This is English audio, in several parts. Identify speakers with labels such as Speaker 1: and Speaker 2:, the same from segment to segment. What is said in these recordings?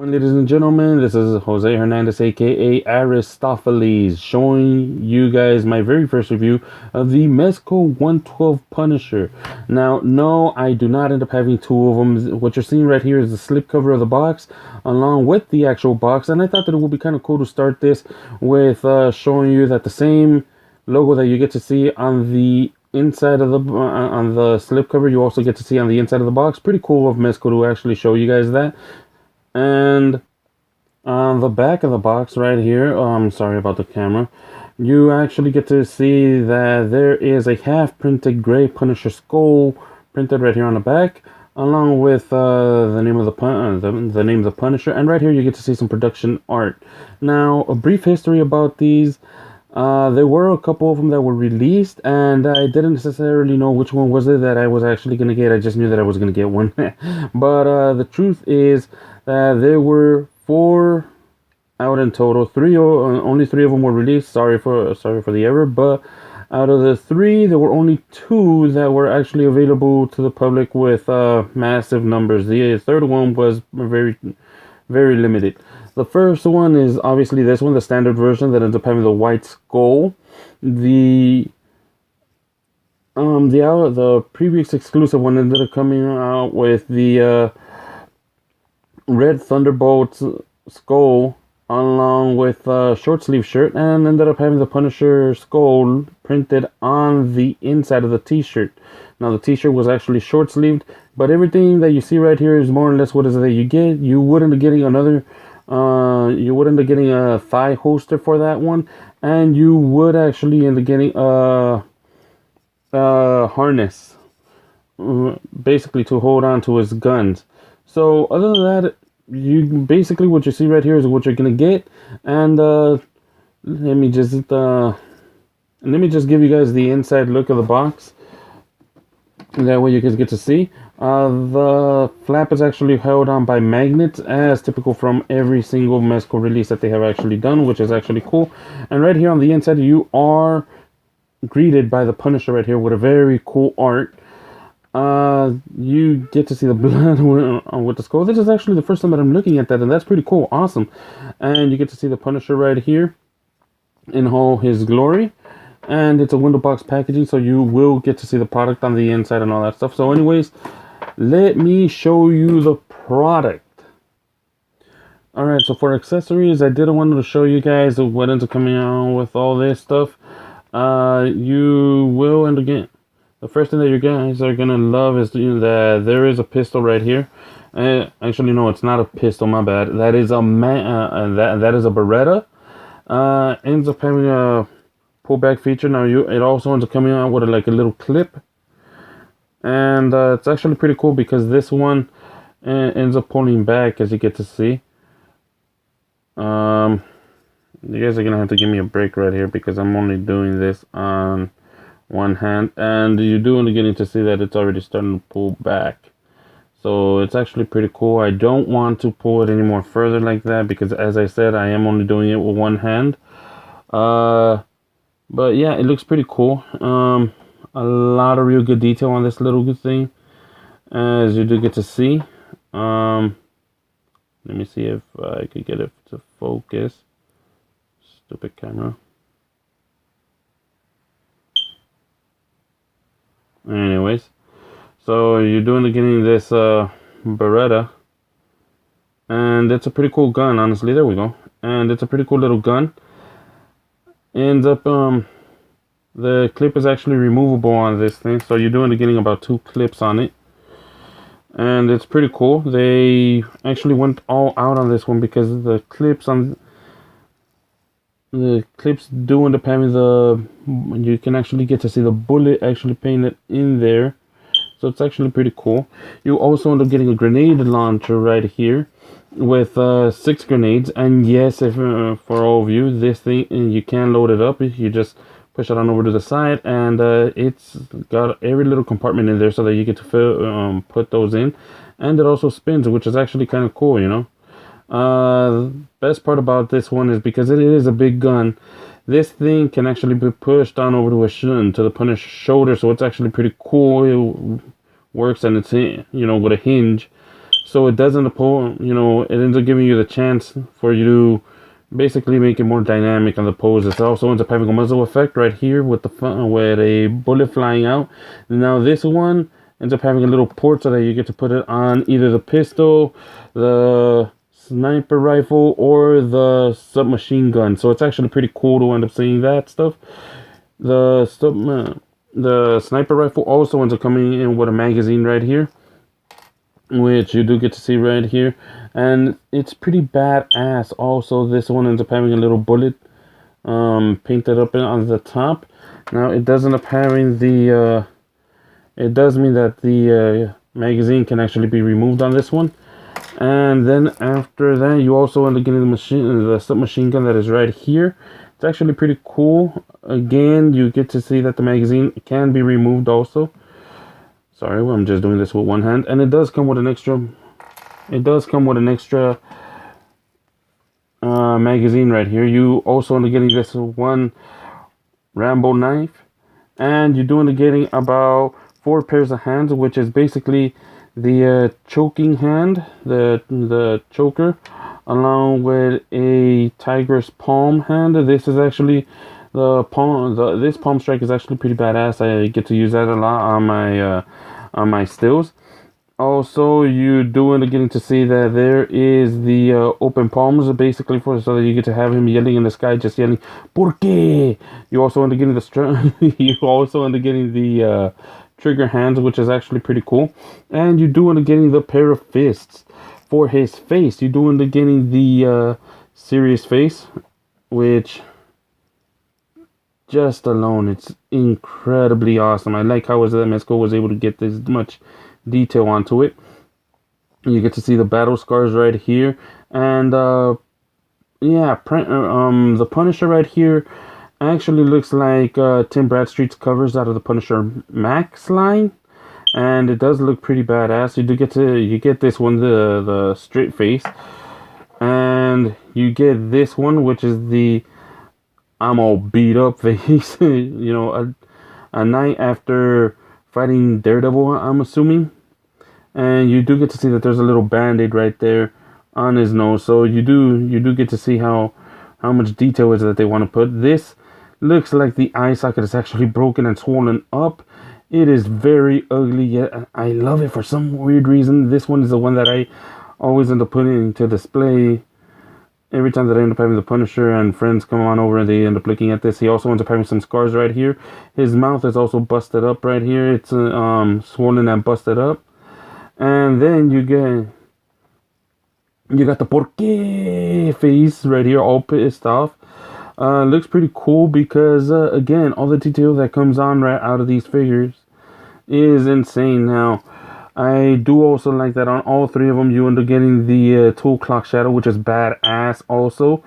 Speaker 1: Ladies and gentlemen, this is Jose Hernandez, aka Aristophanes, showing you guys my very first review of the Mezco 112 Punisher. Now, no, I do not end up having two of them. What you're seeing right here is the slipcover of the box, along with the actual box, and I thought that it would be kind of cool to start this with showing you that the same logo that you get to see on the inside of the on the slipcover, you also get to see on the inside of the box. Pretty cool of Mezco to actually show you guys that. And on the back of the box right here, I'm sorry about the camera, you actually get to see that there is a half printed gray Punisher skull printed right here on the back, along with the name of the name of the Punisher, and right here you get to see some production art. Now, a brief history about these. There were a couple of them that were released, and I didn't necessarily know which one was it that I was actually going to get. I just knew that I was going to get one. But the truth is that there were 4 out in total. Only 3 of them were released. Sorry for the error, but out of the 3, there were only 2 that were actually available to the public with massive numbers. The third one was very, very limited. The first one is obviously this one, the standard version that ends up having the white skull. The previous exclusive one ended up coming out with the red Thunderbolt skull along with a short sleeve shirt, and ended up having the Punisher skull printed on the inside of the t-shirt. Now the t-shirt was actually short sleeved, but everything that you see right here is more or less what is it that you get. You wouldn't be getting you would end up getting a thigh holster for that one, and you would actually end up getting a harness, basically to hold on to his guns. So other than that, you basically what you see right here is what you're gonna get. And let me just give you guys the inside look of the box. That way you guys get to see. The flap is actually held on by magnets, as typical from every single Mezco release that they have actually done, which is actually cool. And right here on the inside, you are greeted by the Punisher right here with a very cool art. You get to see the blood with the skull. This is actually the first time that I'm looking at that, and that's pretty cool, awesome. And you get to see the Punisher right here in all his glory. And it's a window box packaging, so you will get to see the product on the inside and all that stuff. So anyways, let me show you the product. Alright, so for accessories, I did want to show you guys what ends up coming out with all this stuff. You will end up getting, the first thing that you guys are gonna love is that there is a pistol right here. Actually, no, it's not a pistol. My bad. That is a that is a Beretta. Ends up having a pullback feature. Now it also ends up coming out with like a little clip, and it's actually pretty cool because this one ends up pulling back, as you get to see. You guys are gonna have to give me a break right here because I'm only doing this on one hand, and you do only getting to see that it's already starting to pull back. So it's actually pretty cool. I don't want to pull it any more further like that because, as I said, I am only doing it with one hand. But yeah, it looks pretty cool. A lot of real good detail on this little good thing, as you do get to see. Let me see if I could get it to focus. Stupid camera. Anyways, so you're doing getting this Beretta, and it's a pretty cool gun, honestly. There we go. And it's a pretty cool little gun. Ends up the clip is actually removable on this thing, so you're doing getting about 2 clips on it, and it's pretty cool. They actually went all out on this one because the clips do end up having you can actually get to see the bullet actually painted in there, so it's actually pretty cool. You also end up getting a grenade launcher right here with 6 grenades, and yes, if for all of you, this thing, you can load it up. You just push it on over to the side, and it's got every little compartment in there so that you get to put those in, and it also spins, which is actually kind of cool, you know. Best part about this one is because it is a big gun, this thing can actually be pushed on over to the Punisher's shoulder, so it's actually pretty cool. It works, and it's, you know, with a hinge. So it doesn't it ends up giving you the chance for you to basically make it more dynamic on the pose. It also ends up having a muzzle effect right here with with a bullet flying out. Now this one ends up having a little port so that you get to put it on either the pistol, the sniper rifle, or the submachine gun. So it's actually pretty cool to end up seeing that stuff. The sniper rifle also ends up coming in with a magazine right here, which you do get to see right here, and it's pretty badass. Also, this one ends up having a little bullet painted up on the top. Now it does end up having the it does mean that the magazine can actually be removed on this one. And then after that, you also end up getting the submachine gun that is right here. It's actually pretty cool. Again, you get to see that the magazine can be removed also. Sorry, I'm just doing this with one hand. And it does come with an extra magazine right here. You also end up getting this one Rambo knife, and you're doing getting about 4 pairs of hands, which is basically the choking hand, the choker, along with a tiger's palm hand. This is actually this palm strike is actually pretty badass. I get to use that a lot on my stills. Also, you do end up getting to see that there is the open palms, basically so that you get to have him yelling in the sky, just yelling "Por qué?" You also end up getting you also end up getting the trigger hands, which is actually pretty cool, and you do end up getting the pair of fists for his face. You do end up getting the serious face, which just alone, it's incredibly awesome. I like how Mezco was able to get this much detail onto it. You get to see the battle scars right here, and the Punisher right here actually looks like Tim Bradstreet's covers out of the Punisher Max line, and it does look pretty badass. You get this one, the straight face, and you get this one, which is the I'm all beat up face. A night after fighting Daredevil, I'm assuming. And you do get to see that there's a little band-aid right there on his nose. So you do get to see how much detail is that they want to put. This looks like the eye socket is actually broken and swollen up. It is very ugly, yet I love it for some weird reason. This one is the one that I always end up putting into display every time that I end up having the Punisher and friends come on over and they end up looking at this. He also ends up having some scars right here. His mouth is also busted up right here. It's swollen and busted up. And then you got the por qué face right here, all pissed off. Looks pretty cool because again, all the detail that comes on right out of these figures is insane. Now, I do also like that on all 3 of them you end up getting the tool clock shadow, which is badass also.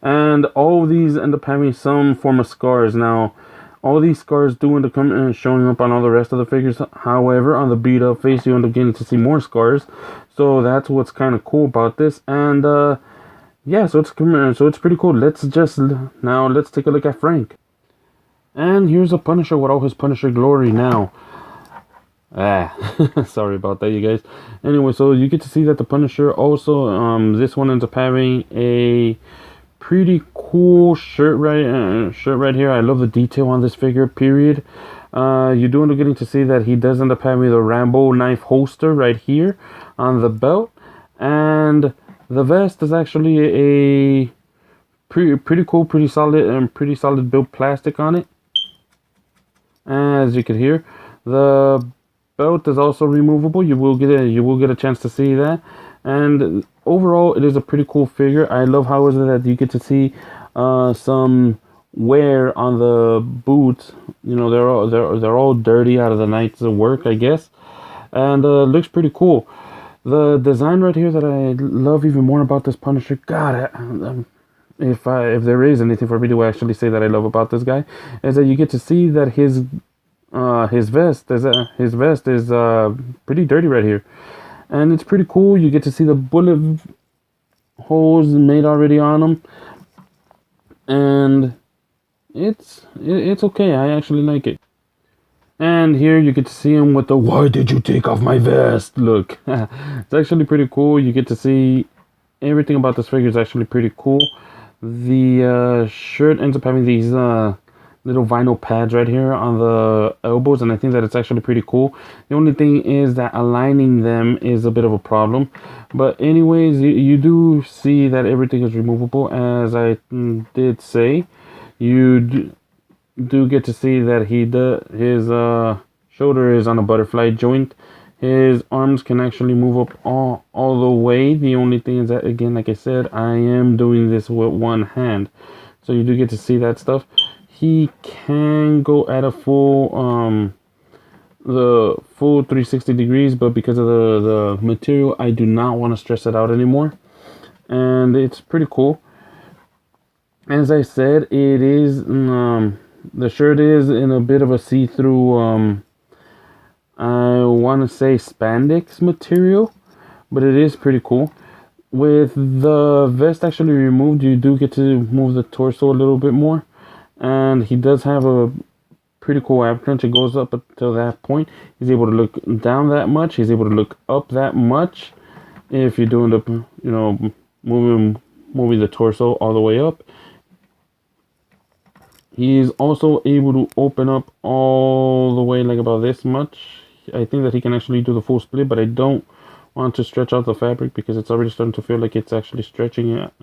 Speaker 1: And all of these end up having some form of scars. Now, all these scars do end up showing up on all the rest of the figures. However, on the beat up face, you end up getting to see more scars. So that's what's kind of cool about this. And yeah, so it's pretty cool. Let's take a look at Frank. And here's a Punisher with all his Punisher glory now. Sorry about that, you guys. Anyway, so you get to see that the Punisher also, this one ends up having a pretty cool shirt right here. I love the detail on this figure, period. You do end up getting to see that he does end up having the Rambo knife holster right here on the belt, and the vest is actually a pretty cool, pretty solid built plastic on it. As you can hear, the belt is also removable. You will get a chance to see that. And overall, it is a pretty cool figure. I love how is it that you get to see some wear on the boots. They're all dirty out of the night's work, I guess, and looks pretty cool. The design right here that I love even more about this Punisher, God, if there is anything for me to actually say that I love about this guy, is that you get to see that his vest is pretty dirty right here. And it's pretty cool. You get to see the bullet holes made already on them, and it's okay. I actually like it. And here you get to see him with the "Why did you take off my vest?" look. It's actually pretty cool. You get to see everything about this figure is actually pretty cool. The shirt ends up having these little vinyl pads right here on the elbows, and I think that it's actually pretty cool. The only thing is that aligning them is a bit of a problem. But anyways, you do see that everything is removable, as I did say. You do get to see that his shoulder is on a butterfly joint. His arms can actually move up all the way. The only thing is that, again, like I said, I am doing this with one hand, so you do get to see that stuff. He can go at a the full 360 degrees, but because of the material, I do not want to stress it out anymore, and it's pretty cool. As I said, it is the shirt is in a bit of a see-through I want to say spandex material, but it is pretty cool. With the vest actually removed, you do get to move the torso a little bit more, and he does have a pretty cool ab crunch. It goes up until that point. He's able to look down that much. He's able to look up that much. If you're doing the, moving the torso all the way up. He's also able to open up all the way like about this much. I think that he can actually do the full split, but I don't want to stretch out the fabric because it's already starting to feel like it's actually stressing out.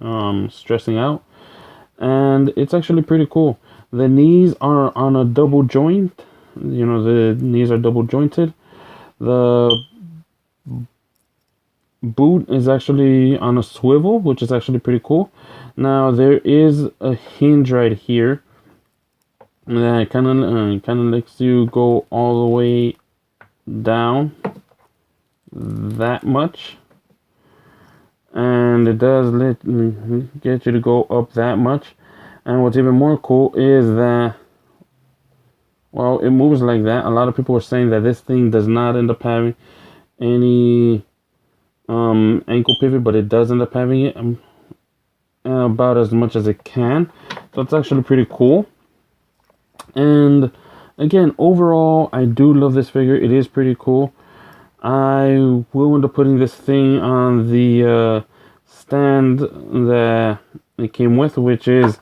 Speaker 1: And it's actually pretty cool. The knees are on a double joint. The knees are double jointed. The boot is actually on a swivel, which is actually pretty cool. Now there is a hinge right here that kind of lets you go all the way down that much, and it does get you to go up that much. And what's even more cool is that, well, it moves like that. A lot of people are saying that this thing does not end up having any ankle pivot, but it does end up having it about as much as it can. So it's actually pretty cool. And again, overall, I do love this figure. It is pretty cool. I will end up putting this thing on the stand that it came with, which is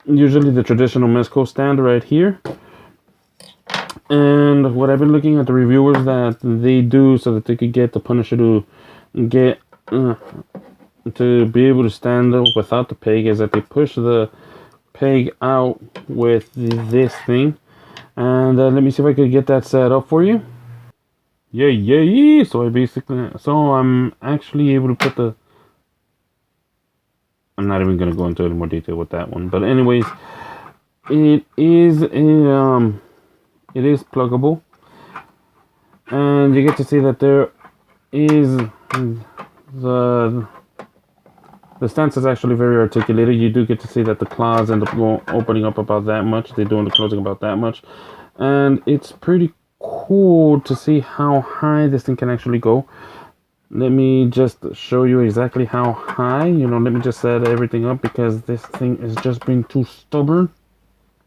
Speaker 1: usually the traditional Mezco stand right here. And what I've been looking at the reviewers that they do so that they could get the Punisher to get to be able to stand up without the peg is that they push the peg out with this thing. And let me see if I could get that set up for you. Yay. So I'm actually able to put the, I'm not even going to go into any more detail with that one, but anyways, it is pluggable, and you get to see that there is the stance is actually very articulated. You do get to see that the claws end up opening up about that much. They do end up closing about that much. And it's pretty cool to see how high this thing can actually go. Let me just show you exactly how high. Let me just set everything up because this thing is just being too stubborn.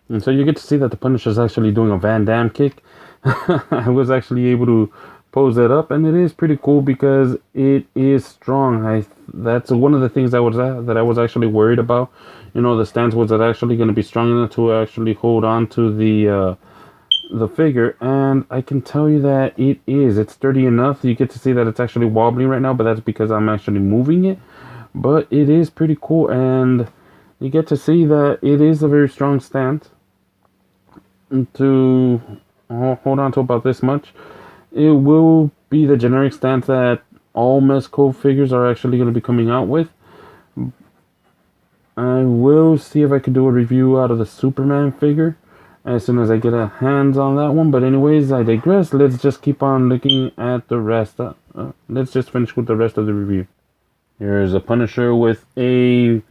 Speaker 1: And so you get to see that the Punisher is actually doing a Van Damme kick. I was actually able to pose it up, and it is pretty cool because it is strong. That's one of the things that I was actually worried about. The stance, was it actually going to be strong enough to actually hold on to the figure? And I can tell you that it is. It's sturdy enough. You get to see that it's actually wobbling right now, but that's because I'm actually moving it. But it is pretty cool, and you get to see that it is a very strong stance to hold on to about this much. It will be the generic stance that all Mezco figures are actually going to be coming out with. I will see if I can do a review out of the Superman figure as soon as I get a hands on that one. But anyways, I digress. Let's just keep on looking at the rest. Let's just finish with the rest of the review. Here's a Punisher with a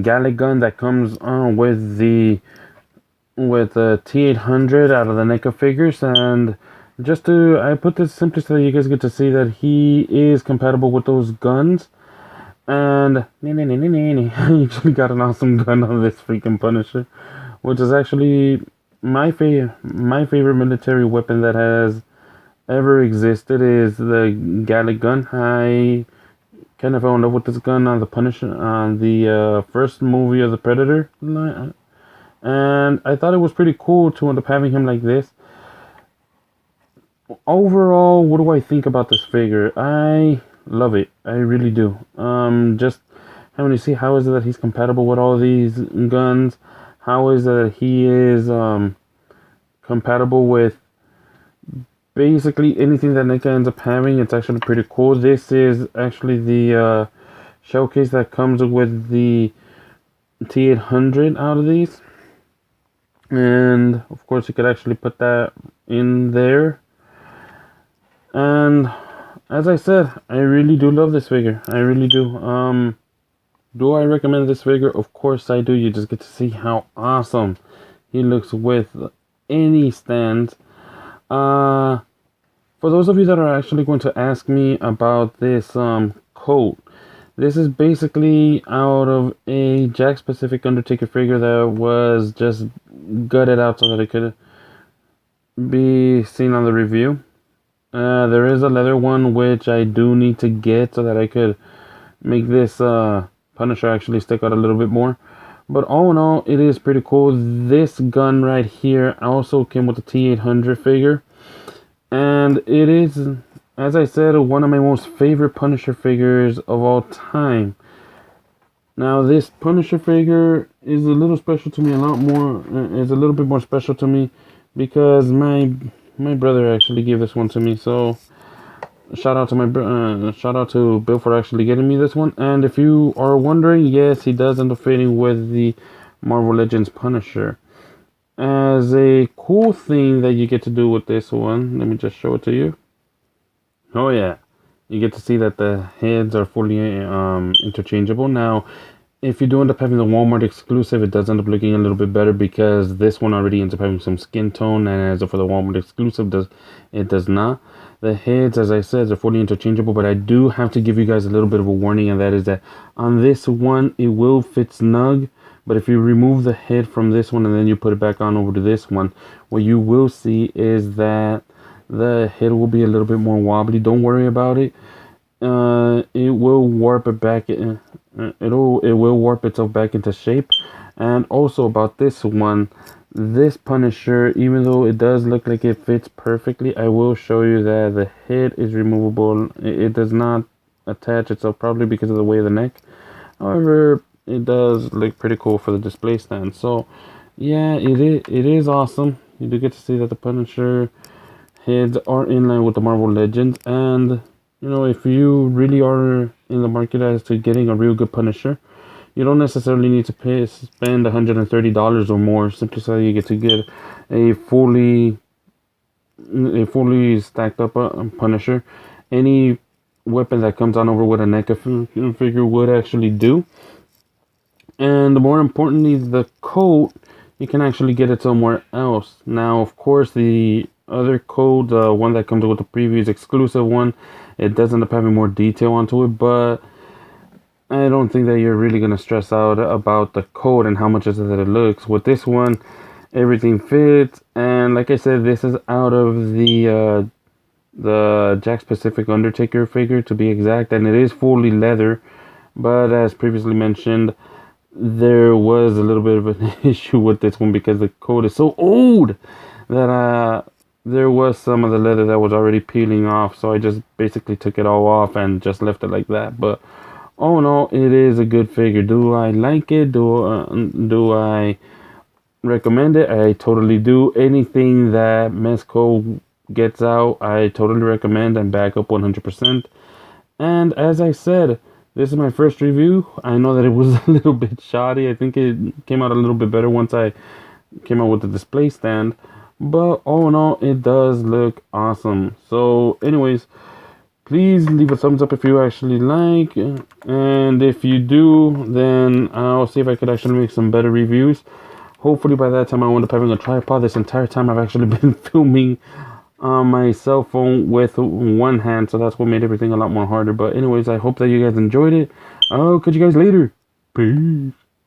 Speaker 1: Gallic gun that comes with the T800 out of the NECA figures. And I put this simply so that you guys get to see that he is compatible with those guns. And he actually got an awesome gun on this freaking Punisher, which is actually my favorite military weapon that has ever existed is the Gatling gun. I kind of fell in love with this gun on the Punisher, on the first movie of the Predator, and I thought it was pretty cool to end up having him like this. Overall, what do I think about this figure? I love it. I really do. Just having to see how is it that he's compatible with all these guns. How is it that he is compatible with basically anything that NECA ends up having. It's actually pretty cool. This is actually the showcase that comes with the T800 out of these. And of course you could actually put that in there. And as I said, I really do love this figure. I really do. Do I recommend this figure? Of course I do. You just get to see how awesome he looks with any stand. For those of you that are actually going to ask me about this coat, this is basically out of a Jack specific Undertaker figure that was just gutted out so that it could be seen on the review. There is a leather one which I do need to get so that I could make this Punisher actually stick out a little bit more. But all in all, it is pretty cool. This gun right here also came with the T800 figure. And it is, as I said, one of my most favorite Punisher figures of all time. Now, this Punisher figure is a little special to me, a little bit more special to me because my brother actually gave this one to me. So, shout out to Bill for actually getting me this one. And if you are wondering, yes, he does end up fitting with the Marvel Legends Punisher. As a cool thing that you get to do with this one, let me just show it to you. Oh yeah, you get to see that the heads are fully interchangeable. Now, if you do end up having the Walmart exclusive, it does end up looking a little bit better because this one already ends up having some skin tone, and as for the Walmart exclusive, it does not. The heads, as I said, are fully interchangeable, but I do have to give you guys a little bit of a warning, and that is that on this one, it will fit snug. But if you remove the head from this one and then you put it back on over to this one, what you will see is that the head will be a little bit more wobbly. Don't worry about it. It will warp it back. It will warp itself back into shape. And also about this one, this Punisher, even though it does look like it fits perfectly, I will show you that the head is removable. It does not attach itself, probably because of the way of the neck. However, it does look pretty cool for the display stand. So yeah, it is awesome. You do get to see that the Punisher heads are in line with the Marvel Legends, and you know, if you really are in the market as to getting a real good Punisher, you don't necessarily need to spend $130 or more simply so you get to get a fully stacked up Punisher. Any weapon that comes on over with a NECA figure would actually do. And more importantly, the coat, you can actually get it somewhere else. Now, of course, the other coat, the one that comes with the previous exclusive one, it does end up having more detail onto it, but I don't think that you're really going to stress out about the coat and how much is it that it looks. With this one, everything fits, and like I said, this is out of the Jack Pacific Undertaker figure, to be exact, and it is fully leather, but as previously mentioned, there was a little bit of an issue with this one because the coat is so old that there was some of the leather that was already peeling off, so I just basically took it all off and just left it like that. But all in all, it is a good figure. Do I like it? Do I recommend it? I totally do. Anything that Mezco gets out, I totally recommend and back up 100%. And as I said, this is my first review. I know that it was a little bit shoddy. I think it came out a little bit better once I came out with the display stand. But all in all, it does look awesome. So anyways, please leave a thumbs up if you actually like. And if you do, then I'll see if I could actually make some better reviews. Hopefully by that time I won't end up having a tripod. This entire time I've actually been filming on my cell phone with one hand, so that's what made everything a lot more harder. But anyways, I hope that you guys enjoyed it. I'll catch you guys later. Peace.